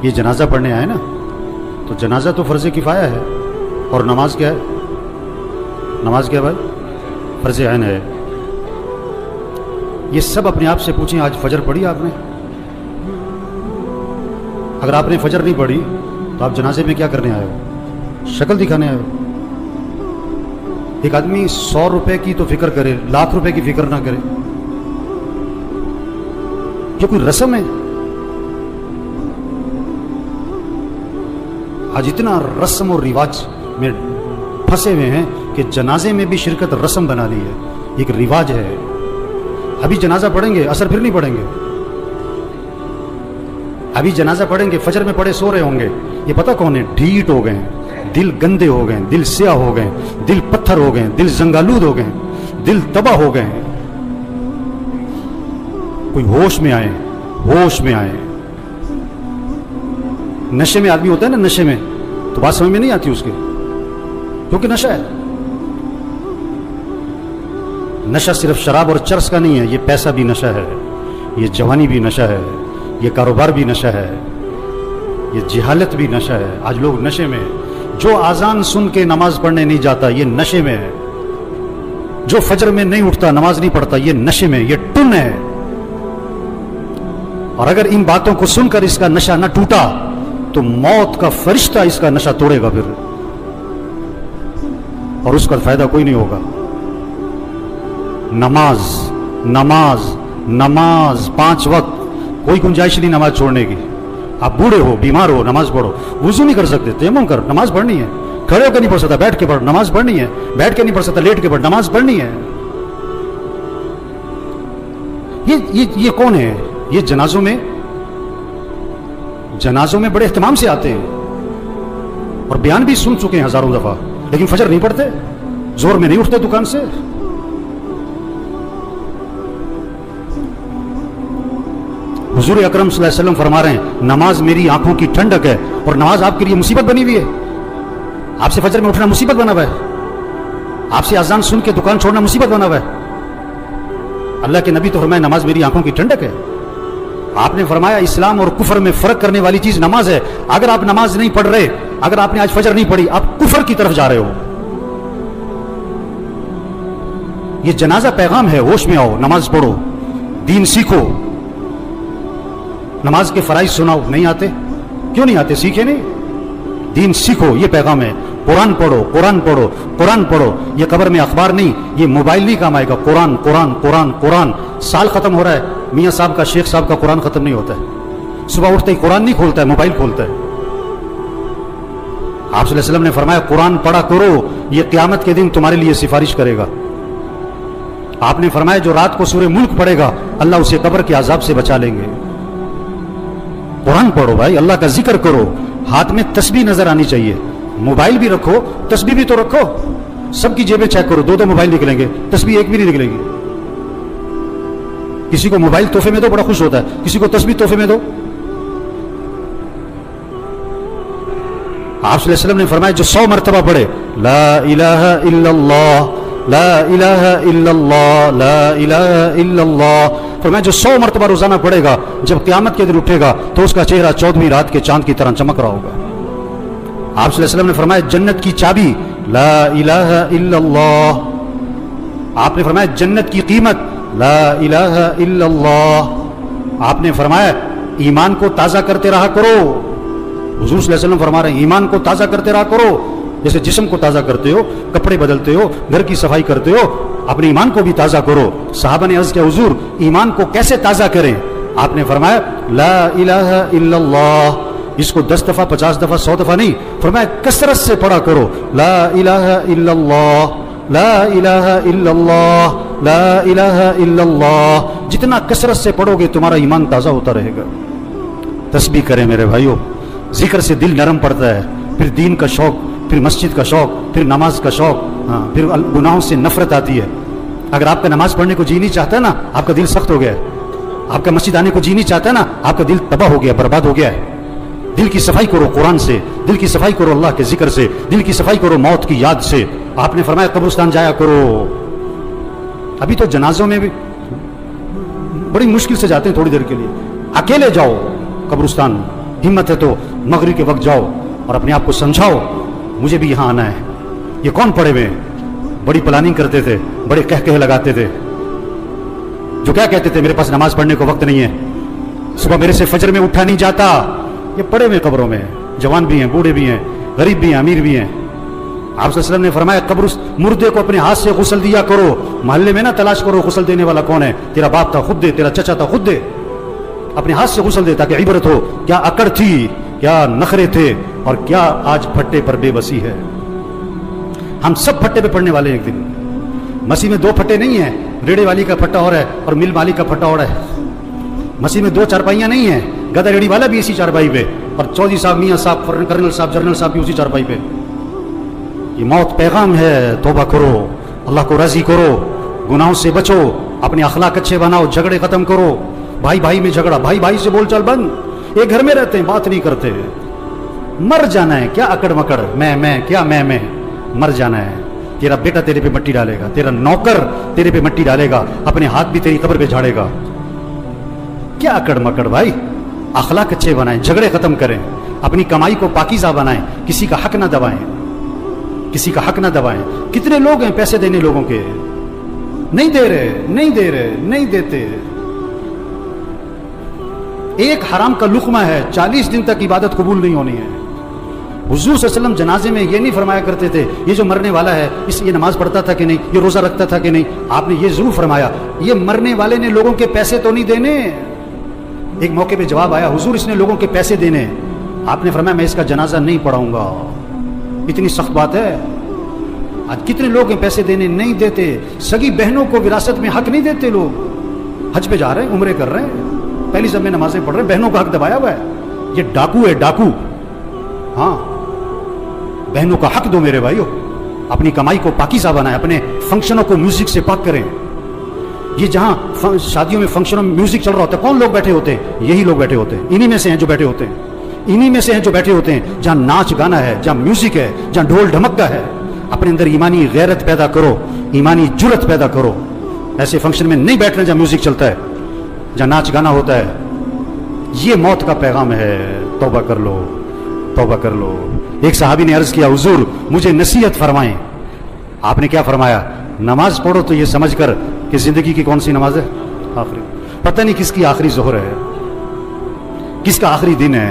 یہ جنازہ پڑھنے آئے نا، تو جنازہ تو فرض کفایہ ہے، اور نماز کیا ہے؟ نماز کیا ہے بھائی؟ فرض عین ہے۔ یہ سب اپنے آپ سے پوچھیں، آج فجر پڑھی آپ نے؟ اگر آپ نے فجر نہیں پڑھی تو آپ جنازے میں کیا کرنے آئے ہو؟ شکل دکھانے آئے ہو۔ ایک آدمی 100 روپے کی تو فکر کرے، لاکھ روپے کی فکر نہ کرے، یہ کوئی رسم ہے؟ آج اتنا رسم اور رواج میں پھنسے ہوئے ہیں کہ جنازے میں بھی شرکت رسم بنا لی ہے، ایک رواج ہے۔ ابھی جنازہ پڑھیں گے، عصر پھر نہیں پڑھیں گے، ابھی جنازہ پڑھیں گے، فجر میں پڑھے سو رہے ہوں گے، یہ پتہ کون ہے؟ ڈھیٹ ہو گئے ہیں، دل گندے ہو گئے ہیں، دل سیاہ ہو گئے ہیں، دل پتھر ہو گئے ہیں، دل زنگالود ہو گئے ہیں، دل تباہ ہو گئے ہیں۔ کوئی ہوش میں آئے، ہوش میں آئے۔ نشے میں آدمی ہوتا ہے نا، نشے میں تو بات سمجھ میں نہیں آتی اس کے، کیونکہ نشہ ہے۔ نشہ صرف شراب اور چرس کا نہیں ہے، یہ پیسہ بھی نشہ ہے، یہ جوانی بھی نشہ ہے، یہ کاروبار بھی نشہ ہے، یہ جہالت بھی نشہ ہے۔ آج لوگ نشے میں، جو اذان سن کے نماز پڑھنے نہیں جاتا یہ نشے میں ہے، جو فجر میں نہیں اٹھتا نماز نہیں پڑھتا یہ نشے میں، یہ ٹن ہے۔ اور اگر ان باتوں کو سن کر اس کا نشہ نہ ٹوٹا تو موت کا فرشتہ اس کا نشہ توڑے گا پھر، اور اس کا فائدہ کوئی نہیں ہوگا۔ نماز نماز نماز 5 وقت، کوئی گنجائش نہیں نماز چھوڑنے کی۔ آپ بوڑھے ہو، بیمار ہو، نماز پڑھو، وضو نہیں کر سکتے تیمم کر، نماز پڑھنی ہے۔ کھڑے ہو کے نہیں پڑھ سکتا، بیٹھ کے پڑھ، نماز پڑھنی ہے۔ بیٹھ کے نہیں پڑھ سکتا، لیٹ کے پڑھ، نماز پڑھنی ہے۔ یہ کون ہے؟ یہ جنازوں میں بڑے اہتمام سے آتے ہیں اور بیان بھی سن چکے ہیں ہزاروں دفعہ، لیکن فجر نہیں پڑھتے، زور میں نہیں اٹھتے دکان سے۔ حضور اکرم صلی اللہ علیہ وسلم فرما رہے ہیں نماز میری آنکھوں کی ٹھنڈک ہے، اور نماز آپ کے لیے مصیبت بنی ہوئی ہے۔ آپ سے فجر میں اٹھنا مصیبت بنا ہوا ہے، آپ سے اذان سن کے دکان چھوڑنا مصیبت بنا ہوا ہے۔ اللہ کے نبی تو فرمایا نماز میری آنکھوں کی ٹھنڈک ہے۔ آپ نے فرمایا اسلام اور کفر میں فرق کرنے والی چیز نماز ہے۔ اگر آپ نماز نہیں پڑھ رہے، اگر آپ نے آج فجر نہیں پڑھی، آپ کفر کی طرف جا رہے ہو۔ یہ جنازہ پیغام ہے، ہوش میں آؤ، نماز پڑھو، دین سیکھو۔ نماز کے فرائض سناؤ، نہیں آتے؟ کیوں نہیں آتے؟ سیکھے نہیں؟ دین سیکھو، یہ پیغام ہے۔ قرآن پڑھو، قرآن پڑھو، قرآن پڑھو۔ یہ قبر میں اخبار نہیں، یہ موبائل نہیں کام آئے گا۔ قرآن قرآن قرآن قرآن۔ سال ختم ہو رہا ہے، میاں صاحب کا، شیخ صاحب کا قرآن ختم نہیں ہوتا ہے۔ صبح اٹھتے ہی قرآن نہیں کھولتا ہے، موبائل کھولتا ہے۔ آپ صلی اللہ علیہ وسلم نے فرمایا قرآن پڑھا کرو، یہ قیامت کے دن تمہارے لیے سفارش کرے گا۔ آپ نے فرمایا جو رات کو سورہ ملک پڑھے گا اللہ اسے قبر کے عذاب سے بچا لیں گے۔ قرآن پڑھو بھائی، اللہ کا ذکر کرو، ہاتھ میں تسبیح نظر آنی چاہیے۔ موبائل بھی رکھو، تسبیح بھی تو رکھو۔ سب کی جیبیں چیک کرو، 2 موبائل نکلیں گے، تسبیح ایک بھی نہیں نکلے گی۔ کسی کو موبائل تحفے میں دو، بڑا خوش ہوتا ہے، کسی کو تسبیح تحفے میں دو۔ آپ صلی اللہ علیہ وسلم نے فرمایا جو 100 مرتبہ پڑھے لا الہ الا اللہ لا الہ الا اللہ لا الہ الا اللہ، فرمایا جو 100 مرتبہ روزانہ پڑھے گا جب قیامت کے دن اٹھے گا تو اس کا چہرہ 14ویں رات کے چاند کی طرح چمک رہا ہوگا۔ آپ صلی اللہ علیہ وسلم نے فرمایا جنت کی چابی لا الہ الا اللہ، آپ نے فرمایا جنت کی قیمت لا الہ الا اللہ، آپ نے فرمایا ایمان کو تازہ کرتے رہا کرو۔ حضور صلی اللہ علیہ وسلم فرما رہے ہیں ایمان کو تازہ کرتے رہا کرو، جیسے جسم کو تازہ کرتے ہو، کپڑے بدلتے ہو، گھر کی صفائی کرتے ہو، اپنے ایمان کو بھی تازہ کرو۔ صحابہ نے عرض کیا حضور ایمان کو کیسے تازہ کریں؟ آپ نے فرمایا لا الہ الا اللہ، اس کو 10 دفعہ 50 دفعہ 100 دفعہ نہیں، فرمایا کثرت سے پڑھا کرو لا الہ الا اللہ لا الہ الا اللہ لا الہ الا اللہ۔ جتنا کثرت سے پڑھو گے تمہارا ایمان تازہ ہوتا رہے گا۔ تسبیح کریں میرے بھائیوں، ذکر سے دل نرم پڑتا ہے، پھر دین کا شوق، پھر مسجد کا شوق، پھر نماز کا شوق، پھر گناہوں سے نفرت آتی ہے۔ اگر آپ کا نماز پڑھنے کو جی نہیں چاہتا ہے نا، آپ کا دل سخت ہو گیا ہے۔ آپ کا مسجد آنے کو جی نہیں چاہتا ہے نا، آپ کا دل تباہ ہو گیا، برباد ہو گیا ہے۔ دل کی صفائی کرو قرآن سے، دل کی صفائی کرو اللہ کے ذکر سے، دل کی صفائی کرو موت کی یاد سے۔ آپ نے فرمایا قبرستان جایا کرو۔ ابھی تو جنازوں میں بھی بڑی مشکل سے جاتے ہیں، تھوڑی دیر کے لیے، اکیلے جاؤ قبرستان، हिम्मत है तो मगरिब के वक्त जाओ और अपने आप को समझाओ मुझे भी यहाँ आना है। ये कौन पड़े हुए हैं? बड़ी प्लानिंग करते थे, बड़े कह लगाते थे, जो क्या कहते थे मेरे पास नमाज पढ़ने को वक्त नहीं है, सुबह मेरे से फजर में उठा नहीं जाता। ये पड़े हुए कब्रों में, जवान भी हैं, बूढ़े भी हैं, गरीब भी हैं, अमीर भी हैं। आप सल्लल्लाहु अलैहि वसल्लम ने फरमाया कब्र मुर्दे को अपने हाथ से गुस्ल दिया करो, मोहल्ले में ना तलाश करो गुस्ल देने वाला कौन है, तेरा बाप था खुद दे, तेरा चचा था खुद दे, अपने हाथ से गुस्ल दे ताकि इबरत हो क्या अकड़ थी, क्या नखरे थे और क्या आज फट्टे पर बेबसी है। हम सब फट्टे पे पड़ने वाले हैं एक दिन। मसीह में दो फट्टे नहीं है, रेड़े वाली का फट्टा और है और मिल मालिक का फट्टा और है। मसीह में दो चारपाइयां नहीं है, गधा रेड़ी वाला भी इसी चारपाई पे और चौधरी साहब, मियाँ साहब, कर्नल साहब, जनरल साहब भी उसी चारपाई पे। ये मौत पैगाम है, तौबा करो, अल्लाह को राजी करो, गुनाहों से बचो, अपने अखलाक अच्छे बनाओ, झगड़े खत्म करो। भाई भाई में झगड़ा, भाई भाई से बोलचाल बंद, एक घर में रहते हैं बात नहीं करते। मर जाना है, क्या अकड़ मकड़, मैं क्या मैं, मर जाना है। तेरा बेटा तेरे पे मिट्टी डालेगा, तेरा नौकर तेरे पे मिट्टी डालेगा, अपने हाथ भी तेरी कब्र पे झाड़ेगा। क्या अकड़ मकड़ भाई, अखलाक अच्छे बनाएं, झगड़े खत्म करें, अपनी कमाई को पाकीज़ा बनाएं, किसी का हक ना दबाएं, किसी का हक ना दबाएं। कितने लोग हैं पैसे देने लोगों के, नहीं दे रहे, नहीं दे रहे, नहीं देते। एक हराम का लुक़मा है, 40 दिन तक इबादत कबूल नहीं होनी है। हुज़ूर सल्लल्लाहु अलैहि वसल्लम जनाजे में ये नहीं फरमाया करते थे ये जो मरने वाला है ये नमाज पढ़ता था कि नहीं, ये रोज़ा रखता था कि नहीं। आपने ये ज़रूर फरमाया ये मरने वाले ने लोगों के पैसे तो नहीं देने। एक मौके पे जवाब आया, हुज़ूर इसने लोगों के पैसे देने। आपने फरमाया मैं इसका जनाजा नहीं पढ़ाऊंगा। इतनी सख्त बात है। आज कितने लोग हैं पैसे देने नहीं देते, सगी बहनों को विरासत में हक नहीं देते। लोग हज पे जा रहे हैं, उम्रे कर रहे हैं, पहली सब में नमाजें पढ़ रहे हैं, बहनों का हक दबाया हुआ है। ये डाकू है, डाकू। हाँ, बहनों का हक दो मेरे भाइयों, अपनी कमाई को पाकीज़ा बनाएं, अपने फंक्शनों को म्यूजिक से पाक करें। ये जहां शादियों में फंक्शनों में म्यूजिक चल रहा होता है, कौन लोग बैठे होते हैं? यही लोग बैठे होते हैं, इन्हीं में से हैं जो बैठे होते हैं, इन्हीं में से हैं जो बैठे होते हैं। जहां नाच गाना है, जहां म्यूजिक है, जहां ढोल ढमक्का है, अपने अंदर ईमानी गैरत पैदा करो, ईमानी जुर्रत पैदा करो। ऐसे फंक्शन में नहीं बैठना जहां म्यूजिक चलता है, जहां नाच गाना होता है। ये मौत का पैगाम है। तौबा कर लो, तौबा कर लो। एक सहाबी ने अर्ज किया, हुजूर मुझे नसीहत फरमाएं। आपने क्या फरमाया? नमाज पढ़ो तो ये समझकर कि जिंदगी की कौन सी नमाज है? आखिरी। पता नहीं किसकी आखिरी जोहर है, किसका आखिरी दिन है।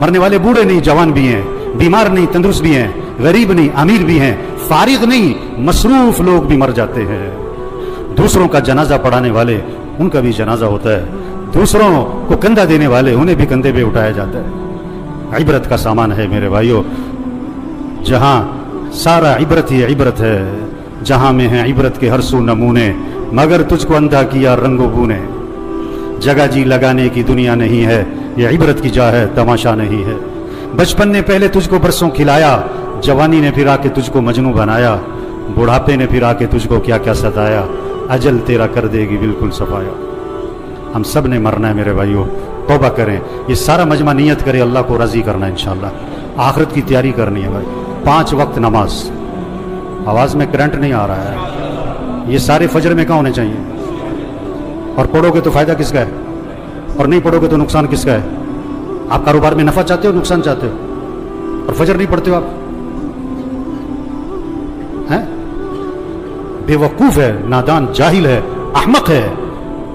मरने वाले बूढ़े नहीं, जवान भी हैं, बीमार नहीं, तंदुरुस्त भी हैं, गरीब नहीं, अमीर भी हैं, फारिग नहीं, मसरूफ लोग भी मर जाते हैं। दूसरों का जनाजा पढ़ाने वाले, उनका भी जनाजा होता है। दूसरों को कंधा देने वाले, उन्हें भी कंधे पे उठाया जाता है। इबरत का सामान है मेरे भाइयों, जहां सारा इबरत ही इबरत है, जहां में है इबरत के हर सू नमूने, मगर तुझको अंधा किया रंगो बूने। जगह जी लगाने की दुनिया नहीं है, ये इबरत की जा है, तमाशा नहीं है। बचपन ने पहले तुझको बरसों खिलाया, जवानी ने फिर आके तुझको मजनू बनाया, बुढ़ापे ने फिर आके तुझको क्या क्या सताया, अजल तेरा कर देगी बिल्कुल सफाया। हम सब ने मरना है मेरे भाइयों, तौबा करें। ये सारा मजमा नियत करे अल्लाह को राजी करना है इंशाअल्लाह। आखिरत की तैयारी करनी है भाई। 5 वक्त नमाज। आवाज़ में करंट नहीं आ रहा है। ये सारे फजर में कहाँ होने चाहिए? और पढ़ोगे तो फ़ायदा किसका है, और नहीं पढ़ोगे तो नुकसान किसका है? आप कारोबार में नफ़ा चाहते हो, नुकसान चाहते हो, और फजर नहीं पढ़ते हो आप? हैं? बेवकूफ़ है, नादान, जाहिल है, अहमक है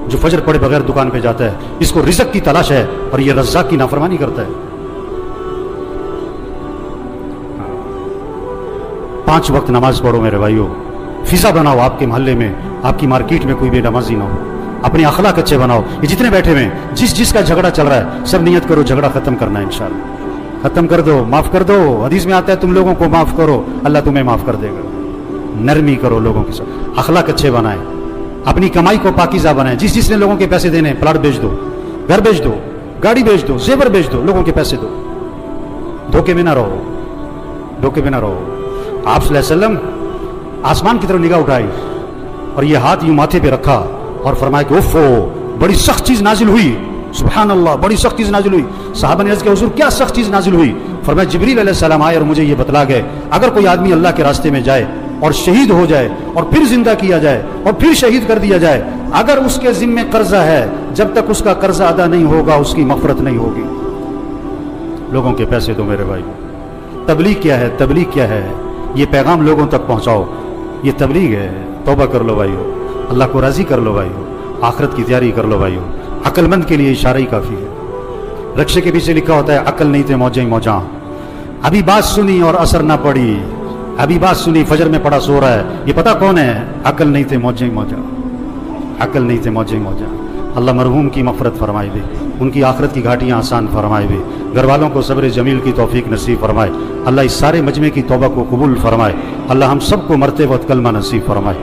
जो फजर पढ़े बगैर दुकान पे जाता है। इसको रिज़्क़ की तलाश है और ये रज़्ज़ाक़ की नाफरमानी करता है। 5 वक्त नमाज पढ़ो मेरे भाइयों। फिजा बनाओ आपके मोहल्ले में, आपकी मार्केट में कोई बेनमाजी ना हो। अपने अखलाक अच्छे बनाओ। ये जितने बैठे हुए हैं, जिसका झगड़ा चल रहा है, सब नियत करो झगड़ा खत्म करना है इंशाअल्लाह। खत्म कर दो, माफ कर दो। हदीस में आता है तुम लोगों को माफ करो, अल्लाह तुम्हें माफ कर देगा। नरमी करो लोगों के साथ, अखलाक अच्छे बनाए, अपनी कमाई को पाकीज़ा बनाए। जिसने लोगों के पैसे देने, प्लाट बेच दो, घर बेच दो, गाड़ी बेच दो, जेवर बेच दो, लोगों के पैसे दो। धोखे में ना रहो, धोखे में ना रहो। आप सल्लल्लाहु अलैहि वसल्लम आसमान की तरफ निगाह उठाई और ये हाथ यूं माथे पे रखा और फरमाया कि उफ़ो, बड़ी सख्त चीज नाजिल हुई। सुभान अल्लाह, बड़ी सख्त चीज नाजिल हुई। सहाबा ने अर्ज़ किया, हुज़ूर क्या सख्त चीज नाजिल हुई? फरमाया जिब्रील अलैहिस्सलाम आए और मुझे ये बतला गए, अगर कोई आदमी अल्लाह के रास्ते में जाए और शहीद हो जाए और फिर जिंदा किया जाए और फिर शहीद कर दिया जाए, अगर उसके जिम्मे कर्जा है, जब तक उसका कर्जा अदा नहीं होगा उसकी मग़फ़िरत नहीं होगी। لوگوں کے پیسے دو میرے بھائی. تبلیغ کیا ہے؟ تبلیغ کیا ہے؟ یہ پیغام لوگوں تک پہنچاؤ، یہ تبلیغ ہے. توبہ کر لو بھائیو، اللہ کو راضی کر لو بھائیو، آخرت کی تیاری کر لو بھائیو. عقل مند کے لیے اشارہ ہی کافی ہے. رکشے کے پیچھے لکھا ہوتا ہے عقل نہیں تھے موجیں ہی موجاں. ابھی بات سنی اور اثر نہ پڑی، ابھی بات سنی فجر میں پڑا سو رہا ہے، یہ پتہ کون ہے؟ عقل نہیں تھے موجیں ہی موجاں، عقل نہیں تھے موجیں ہی موجاں. اللہ مرحوم کی مغفرت فرمائے دے، ان کی آخرت کی گھاٹیاں آسان فرمائے دے، گھر والوں کو صبر جمیل کی توفیق نصیب فرمائے. اللہ اس سارے مجمع کی توبہ کو قبول فرمائے. اللہ ہم سب کو مرتے وقت کلمہ نصیب فرمائے.